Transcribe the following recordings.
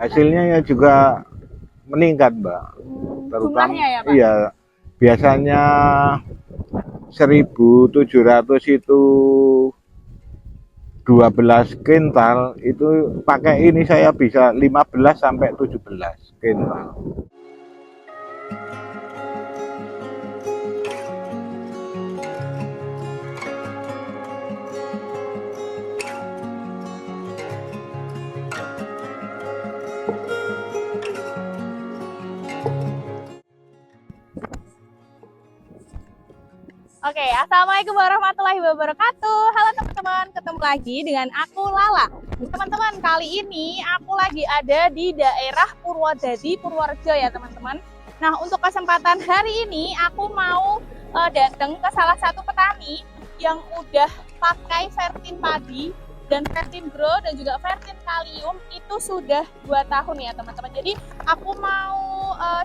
Hasilnya ya juga meningkat, Mbak. Terutama Jumlahnya ya Pak? iya, biasanya 1.700 itu 12 kintal, itu pakai ini saya bisa 15 sampai 17 kintal. Oke, Assalamualaikum warahmatullahi wabarakatuh. Halo teman-teman, ketemu lagi dengan aku Lala. Teman-teman, kali ini aku lagi ada di daerah Purwodadi, Purworejo ya teman-teman. Nah, untuk kesempatan hari ini aku mau datang ke salah satu petani yang udah pakai Fertin padi dan Fertin Grow dan juga Fertin Kalium itu sudah 2 tahun ya teman-teman. Jadi aku mau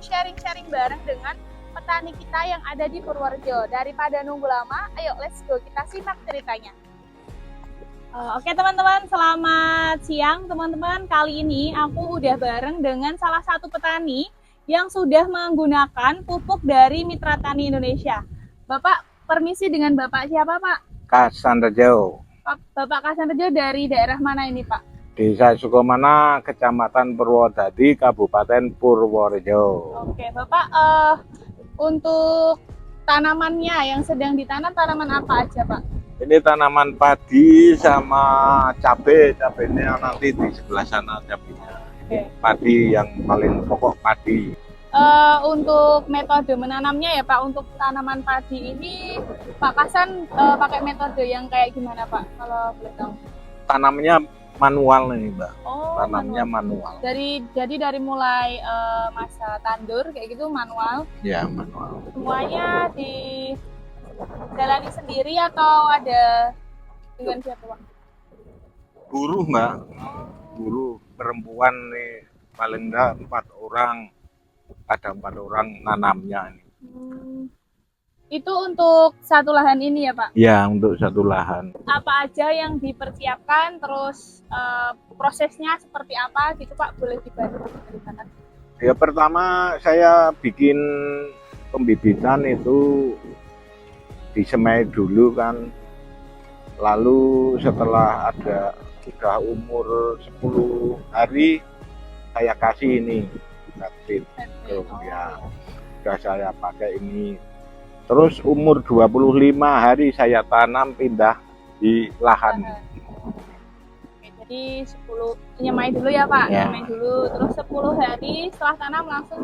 sharing-sharing bareng dengan petani kita yang ada di Purworejo. Daripada nunggu lama, ayo let's go, kita simak ceritanya. Oke teman-teman, selamat siang teman-teman. Kali ini aku udah bareng dengan salah satu petani yang sudah menggunakan pupuk dari Mitra Tani Indonesia. Bapak, permisi, dengan Bapak siapa Pak? Kasanrejo. Bapak Kasanrejo dari daerah mana ini Pak? Desa Sukomana, Kecamatan Purwodadi, Kabupaten Purworejo. Oke Bapak, untuk tanamannya yang sedang ditanam tanaman apa aja Pak? Ini tanaman padi sama cabai. Cabainya nanti di sebelah sana cabainya. Oke. Padi yang paling pokok padi. Untuk metode menanamnya ya Pak, untuk tanaman padi ini Pak Kasan pakai metode yang kayak gimana Pak, kalau boleh tahu? Tanamnya manual nih, Mbak. Oh, Tanamnya manual. manual. Jadi dari mulai masa tandur kayak gitu manual. Ya, manual. Semuanya dijalani sendiri atau ada dengan siapa Pak? Buruh, Mbak. Buruh perempuan nih paling enggak 4 orang. Ada 4 orang nanamnya nih. Itu untuk satu lahan ini ya Pak? Ya, untuk satu lahan. Apa aja yang dipersiapkan, terus prosesnya seperti apa gitu Pak, boleh dibantu ceritakan? Ya, pertama saya bikin pembibitan itu disemai dulu kan. Lalu setelah sudah umur 10 hari saya kasih ini vaksin. Ya, sudah saya pakai ini. Terus umur 25 hari saya tanam pindah di lahan. Oke, jadi 10 nyemai dulu ya Pak, ya. Nyemai dulu. Terus 10 hari setelah tanam langsung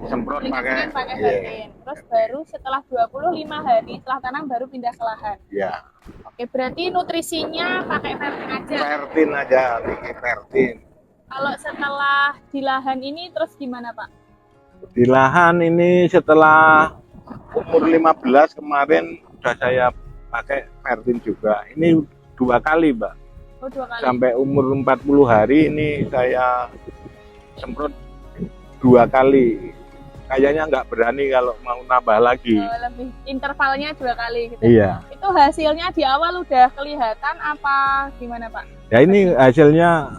semprot pakai Fertin. Terus baru setelah 25 hari setelah tanam baru pindah ke lahan. Ya. Oke, berarti nutrisinya pakai Fertin aja. Fertin aja, Fertin. Kalau setelah di lahan ini terus gimana Pak? Di lahan ini setelah umur 15 kemarin udah saya pakai Fertin juga. Ini 2 kali, Mbak. Oh, 2 kali. Sampai umur 40 hari ini saya semprot 2 kali. Kayaknya nggak berani kalau mau nambah lagi. Lebih intervalnya 2 kali gitu. Iya. Itu hasilnya di awal udah kelihatan apa gimana Pak? Ya, ini hasilnya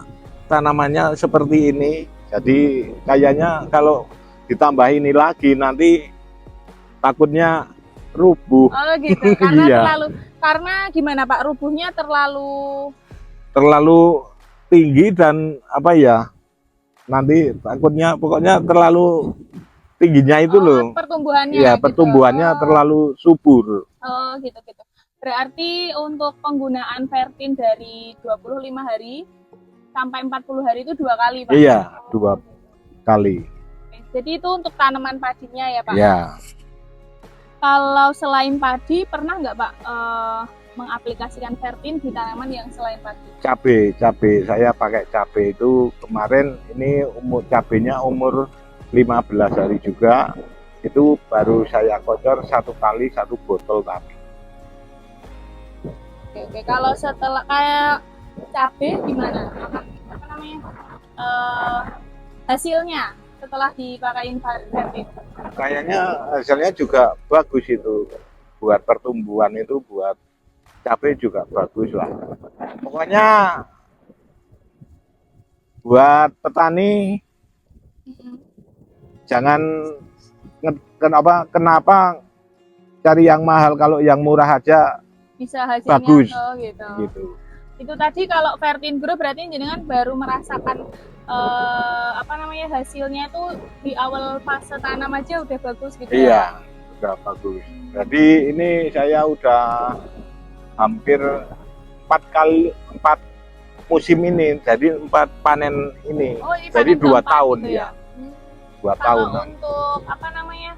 tanamannya seperti ini. Jadi kayaknya kalau ditambah ini lagi nanti takutnya rubuh. Oh gitu, karena iya. karena gimana Pak, rubuhnya terlalu tinggi dan apa ya, nanti takutnya pokoknya terlalu tingginya itu loh. Pertumbuhannya. Iya, pertumbuhannya terlalu subur. Oh gitu. Berarti untuk penggunaan Fertin dari 25 hari sampai 40 hari itu 2 kali Pak? Iya, 2 kali. Jadi itu untuk tanaman padinya ya Pak? Iya. Kalau selain padi, pernah nggak Pak mengaplikasikan Fertin di tanaman yang selain padi? Cabai saya pakai cabai itu kemarin, ini cabainya umur 15 hari juga, itu baru saya kocor 1 kali 1 botol tadi. Oke. Kalau setelah kayak cabai gimana? Apa namanya? Hasilnya setelah dipakai Fertin? Kayaknya hasilnya juga bagus itu. Buat pertumbuhan itu, buat cabai juga bagus lah. Pokoknya Buat petani Mm-mm. jangan kenapa cari yang mahal kalau yang murah aja Bisa hasilnya bagus gitu. gitu. Itu tadi kalau Vertin Grow berarti jenengan baru merasakan apa namanya hasilnya itu di awal fase tanam aja udah bagus gitu ya. Iya, udah bagus. Jadi ini saya udah hampir 4 musim ini, jadi 4 panen ini. Oh, ini Jadi panen 2 keempat tahun gitu ya. 2 Kalau tahun. untuk apa namanya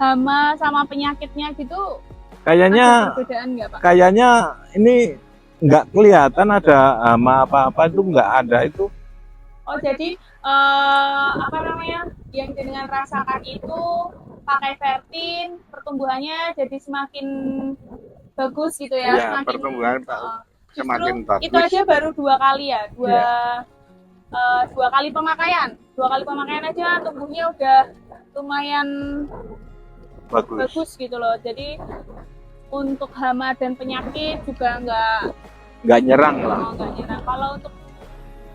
hama sama penyakitnya gitu Kayaknya ada perbedaan nggak Pak? kayaknya ini nggak kelihatan ada hama apa-apa, itu nggak ada itu. Oh jadi apa namanya yang dengan rasakan itu pakai Vertin pertumbuhannya jadi semakin bagus gitu ya, Iya, semakin pertumbuhan justru semakin bagus. itu aja baru 2 kali ya, Iya. 2 kali pemakaian, 2 kali pemakaian aja tumbuhnya udah lumayan bagus gitu loh. Jadi untuk hama dan penyakit juga Nggak nyerang lah. nggak nyerang. Kalau untuk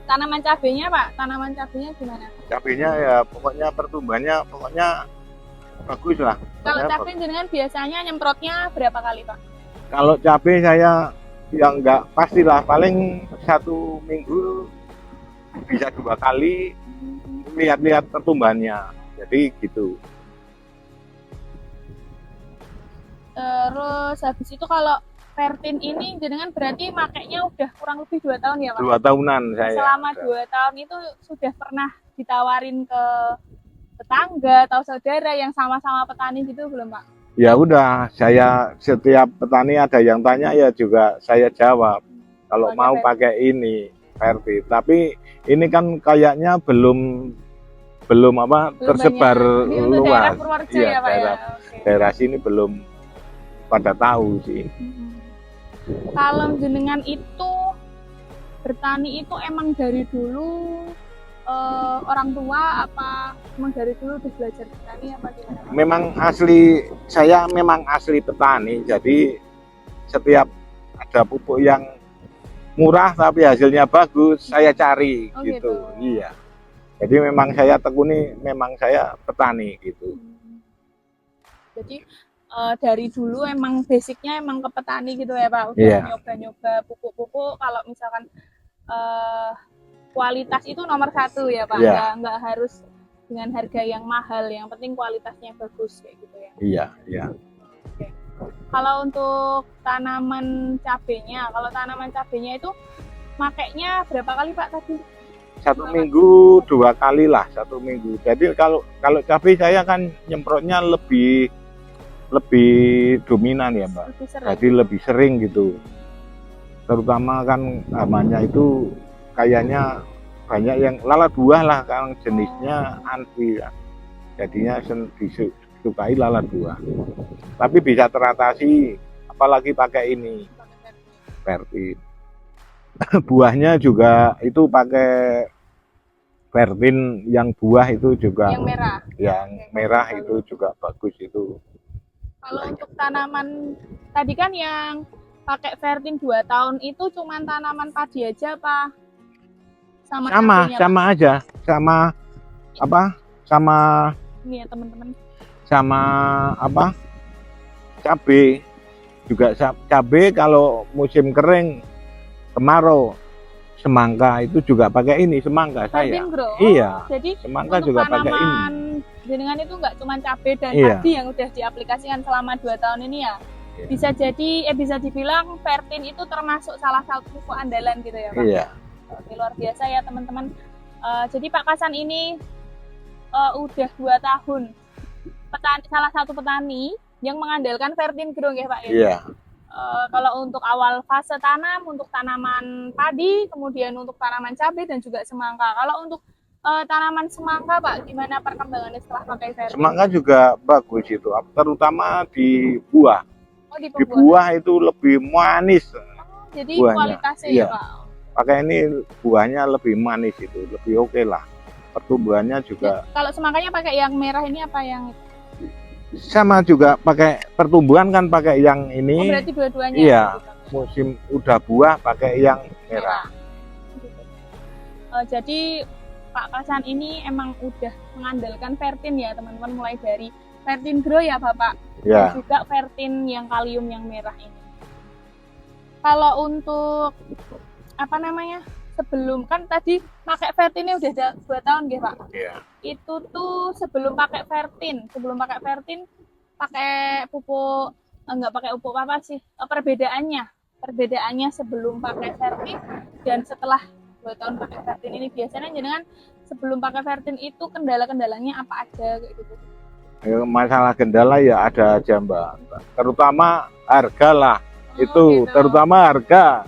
tanaman cabenya Pak, tanaman cabenya gimana? Cabenya ya pokoknya pertumbuhannya pokoknya bagus lah. Kalau Pokoknya cabai jenengan biasanya nyemprotnya berapa kali Pak? kalau cabai saya yang nggak pastilah, paling 1 minggu bisa 2 kali lihat-lihat pertumbuhannya. Jadi gitu. Terus habis itu kalau Vertin ini jenengan berarti makainya udah kurang lebih 2 tahun ya Pak? 2 tahunan saya. Selama 2 tahun itu sudah pernah ditawarin ke tetangga atau saudara yang sama-sama petani gitu belum Pak? Ya udah, saya setiap petani ada yang tanya ya juga saya jawab kalau Pakai mau Vertin. pakai ini Vertin. Tapi ini kan kayaknya belum apa Belum tersebar banyak. Ini untuk daerah luas. Purworejo Iya, ya Pak daerah, ya? Oke. daerah sini belum pada tahu sih. Kalau jenengan itu bertani itu emang dari dulu orang tua apa emang dari dulu udah belajar bertani apa gimana Pak? Memang saya memang asli petani, jadi setiap ada pupuk yang murah tapi hasilnya bagus saya cari Oh, gitu. gitu. Iya. Jadi memang saya tekuni, memang saya petani gitu. Jadi dari dulu emang basicnya emang ke petani gitu ya Pak, udah Iya. nyoba-nyoba pupuk-pupuk kalau misalkan kualitas itu nomor 1 ya Pak, Iya. nggak harus dengan harga yang mahal, yang penting kualitasnya bagus kayak gitu ya. Iya, iya. Kalau untuk tanaman cabenya, itu makainya berapa kali Pak tadi? 1 minggu 2 kali lah, 1 minggu. Jadi kalau cabai saya kan nyemprotnya lebih dominan ya Mbak. Lebih sering. Jadi lebih sering gitu. Terutama kan hamanya itu kayaknya banyak yang lalat buah lah, kan jenisnya anti ya. Jadinya disukai lalat buah. Tapi bisa teratasi apalagi pakai ini Vertin. Buahnya juga itu pakai Vertin yang buah itu juga Yang merah. yang merah itu juga bagus itu. Kalau untuk tanaman tadi kan yang pakai Vertin 2 tahun itu cuman tanaman padi aja Pak? Sama cabenya, Sama Pak? aja, sama Ini ya teman-teman. sama apa? Cabai juga cabai kalau musim kering kemarau semangka itu juga pakai ini semangka saya. Vertin Grow. Iya. Jadi Semangka untuk juga pakai ini. tanaman jenengan itu nggak cuma cabai dan Iya. padi yang udah diaplikasikan selama 2 tahun ini ya. Iya. Bisa dibilang Vertin itu termasuk salah satu pupuk andalan gitu ya Pak. Iya. Oke, luar biasa ya teman-teman. Jadi Pak Kasan ini udah 2 tahun salah satu petani yang mengandalkan Vertin Grow ya Pak ya. Iya. Kalau untuk awal fase tanam, untuk tanaman padi, kemudian untuk tanaman cabai dan juga semangka. Kalau untuk tanaman semangka Pak, gimana perkembangannya setelah pakai Vertin? Semangka juga bagus itu, terutama di buah. Oh, di Di pembuatan. buah itu lebih manis. Jadi buahnya. kualitasnya Iya. ya Pak. Pakai ini buahnya lebih manis itu, lebih oke lah. Pertumbuhannya juga Kalau semangkanya pakai yang merah ini apa yang sama juga, pakai pertumbuhan kan pakai yang Oh, ini. berarti dua-duanya. Iya. Gitu. Musim udah buah pakai yang merah. Gitu. Jadi Pak Kasan ini emang udah mengandalkan Fertin ya teman-teman, mulai dari Fertin Grow ya Bapak, Ya. dan juga Fertin yang kalium yang merah ini. Kalau untuk apa namanya, sebelum kan tadi pakai Fertinnya udah ada 2 tahun gitu Pak. Iya. Itu tuh sebelum pakai Fertin pakai pupuk, enggak pakai pupuk apa sih, perbedaannya sebelum pakai Fertin dan setelah 2 tahun pakai Fertin ini, biasanya jenengan sebelum pakai Fertin itu kendala-kendalanya apa aja kayak gitu? Masalah kendala ya ada aja Mbak, terutama harga lah. Itu gitu. terutama harga.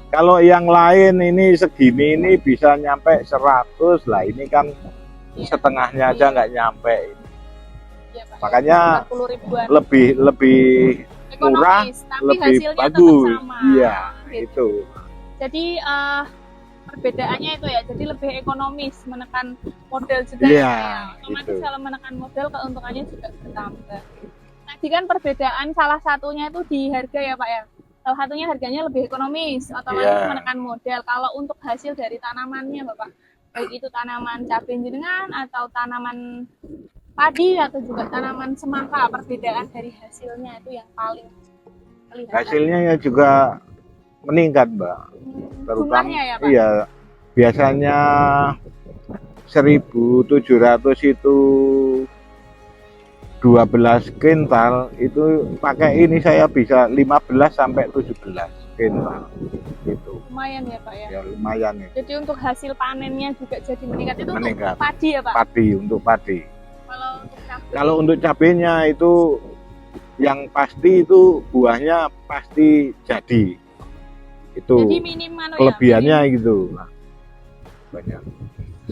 Kalau yang lain ini segini ini bisa nyampe 100 lah, ini kan setengahnya aja nggak nyampe. Iya, Pak. Makanya 40 ribuan. lebih murah, Ekonomis, tapi lebih hasilnya bagus. tetap sama. Iya, Gitu. itu. Jadi perbedaannya itu ya, jadi lebih ekonomis, menekan modal juga Iya, ya. Otomatis gitu. kalau menekan modal keuntungannya juga bertambah. Tadi kan perbedaan salah satunya itu di harga ya Pak ya. Salah satunya harganya lebih ekonomis, otomatis Iya. menekan modal. Kalau untuk hasil dari tanamannya Bapak, baik itu tanaman cabai jenengan atau tanaman padi atau juga tanaman semangka, perbedaan dari hasilnya itu yang paling kelihatan. Hasilnya ya juga meningkat Mbak. Terutama Jumlahnya ya Pak? iya, biasanya 1.700 itu 12 kintal, itu pakai ini saya bisa 15 sampai 17 kintal gitu. Lumayan ya Pak ya? Ya lumayan itu. Jadi untuk hasil panennya juga jadi meningkat, itu Meningkat. untuk padi ya Pak? Padi, untuk padi. Kalau untuk cabai? Kalau untuk cabenya itu yang pasti itu buahnya pasti jadi. Itu Jadi minim kelebihannya minim gitu. Nah, banyak.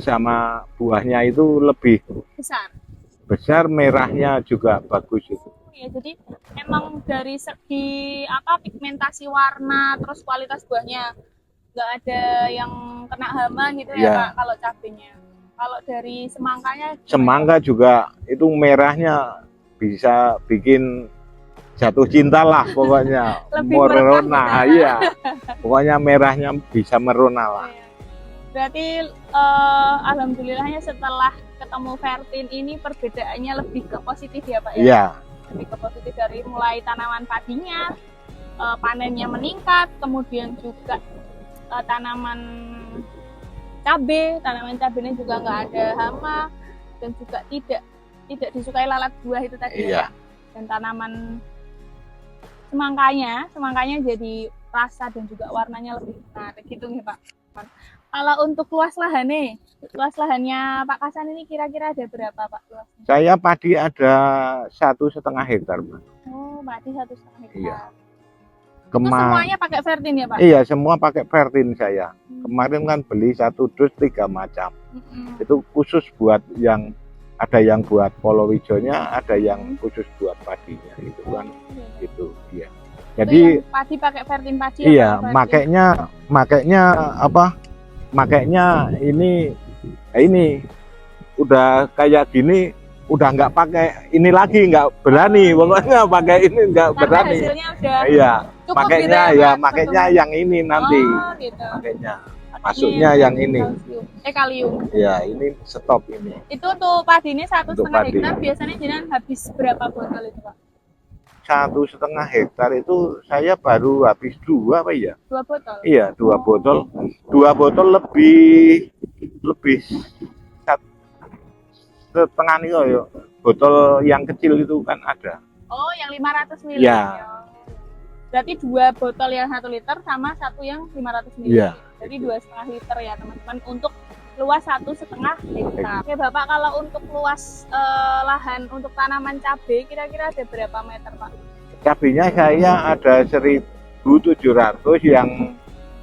Sama buahnya itu lebih besar, merahnya juga bagus itu. ya, jadi emang dari segi apa, pigmentasi warna, terus kualitas buahnya nggak ada yang kena hama gitu ya Iya. Pak kalau cabenya. Kalau dari semangkanya gimana? Semangka juga itu merahnya bisa bikin jatuh cinta lah pokoknya. Lebih merona, berkah iya. Pokoknya merahnya bisa merona lah. Iya. Berarti alhamdulillahnya setelah ketemu Fertin ini perbedaannya lebih ke positif ya Pak ya? Iya. Lebih ke positif dari mulai tanaman padinya, panennya meningkat, kemudian juga tanaman cabenya juga nggak ada hama, dan juga tidak disukai lalat buah itu tadi Iya. ya. Dan tanaman semangkanya jadi rasa dan juga warnanya lebih menarik gitu nih Pak. Kalau untuk luas lahannya Pak Kasan ini kira-kira ada berapa Pak luasnya? Saya padi ada 1,5 hektar, Pak. Oh, padi 1,5 hektar. Iya. Itu semuanya pakai Fertin ya Pak? Iya, semua pakai Fertin saya. Kemarin kan beli 1 dus 3 macam. Itu khusus buat yang ada yang buat polowijonya, ada yang khusus buat padinya itu kan. Gitu, iya. Jadi padi pakai Fertin padi. Iya, makainya apa? Makainya ini udah kayak gini, udah nggak pakai ini lagi, nggak berani, pokoknya pakai ini nggak berani. Hasilnya udah iya, cukup makainya gitu ya, makainya yang ini nanti. Oh, gitu. Makainya masuknya yang ini. Kalium. Ya, ini stop ini. Itu untuk padinya 1,5 padi. hektar biasanya jenengan habis berapa botol itu Pak? 1,5 hektar itu saya baru habis 2 apa ya? 2 botol? Iya, 2 botol. 2 botol lebih setengah nih ya. Botol yang kecil itu kan ada. Oh, yang 500 ml. Iya. Berarti 2 botol yang 1 liter sama 1 yang 500 ml. Iya. Jadi 2,5 liter ya teman-teman untuk luas 1,5 hektar. Oke Bapak, kalau untuk luas lahan untuk tanaman cabai kira-kira ada berapa meter Pak? Cabainya saya ada 1.700 yang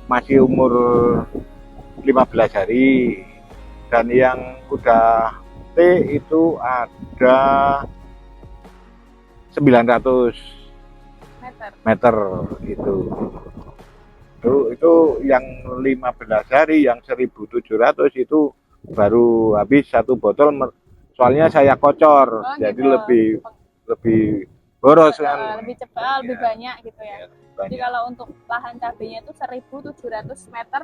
masih umur 15 hari, dan yang udah T itu ada 900 meter gitu. Itu yang 15 hari, yang 1.700 itu baru habis 1 botol, soalnya saya kocor. Oh, jadi gitu. lebih boros kan. Lebih cepat, lebih banyak gitu ya. Banyak. Jadi kalau untuk lahan cabainya itu 1.700 meter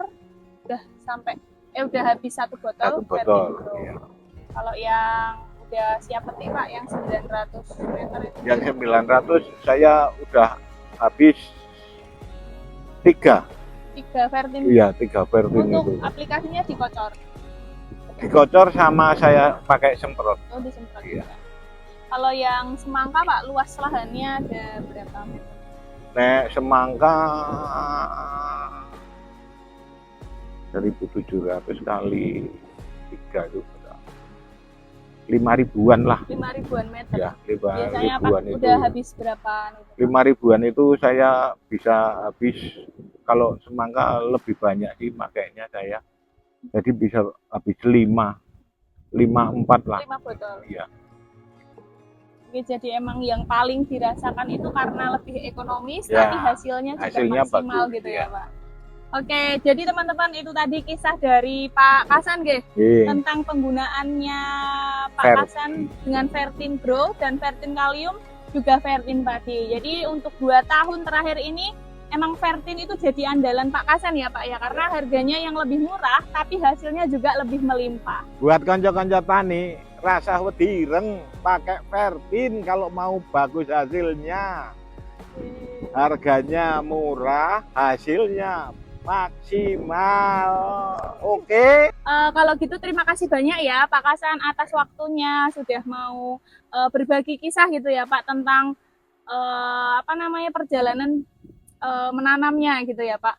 udah sampai Udah habis satu botol. Satu botol. Vertin Grow. Ya. Kalau yang udah siap petik Pak, yang 900 meter itu? Yang 900 saya udah habis 3. 3 Vertin. Iya, 3 Vertin Untuk itu. aplikasinya dikocor. Dikocor sama saya pakai semprot. Oh, disemprot Iya. juga. Kalau yang semangka Pak, luas lahannya ada berapa meter? Nek semangka 1.700 kali 3 itu 5.000-an lah. 5.000-an meter. Ya, 5 Biasanya Pak ribuan itu. udah habis berapa? 5.000-an itu saya bisa habis, kalau semangka lebih banyak sih makainya saya. Jadi bisa habis 5, 4 lah. 5 botol. Iya. Oke, jadi emang yang paling dirasakan itu karena lebih ekonomis, Ya, tapi hasilnya juga hasilnya maksimal bagus, gitu ya. ya Pak. Oke, jadi teman-teman itu tadi kisah dari Pak Kasan nggih, Iya. tentang penggunaannya Pak Ver. Kasan dengan Vertin Grow dan Vertin Kalium juga Vertin padi. Jadi untuk 2 tahun terakhir ini emang Vertin itu jadi andalan Pak Kasan ya Pak ya, karena harganya yang lebih murah tapi hasilnya juga lebih melimpah. Buat konco-konco tani, rasa wedi ireng pakai Vertin kalau mau bagus hasilnya. Harganya murah, hasilnya maksimal. Oke. Kalau gitu terima kasih banyak ya Pak Kasan atas waktunya sudah mau berbagi kisah gitu ya Pak tentang perjalanan menanamnya gitu ya Pak.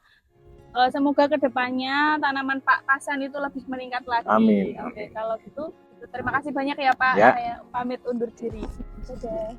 Semoga kedepannya tanaman Pak Kasan itu lebih meningkat lagi. Amin. Oke, kalau gitu terima kasih banyak ya Pak. Ya. Saya pamit undur diri. Dadah.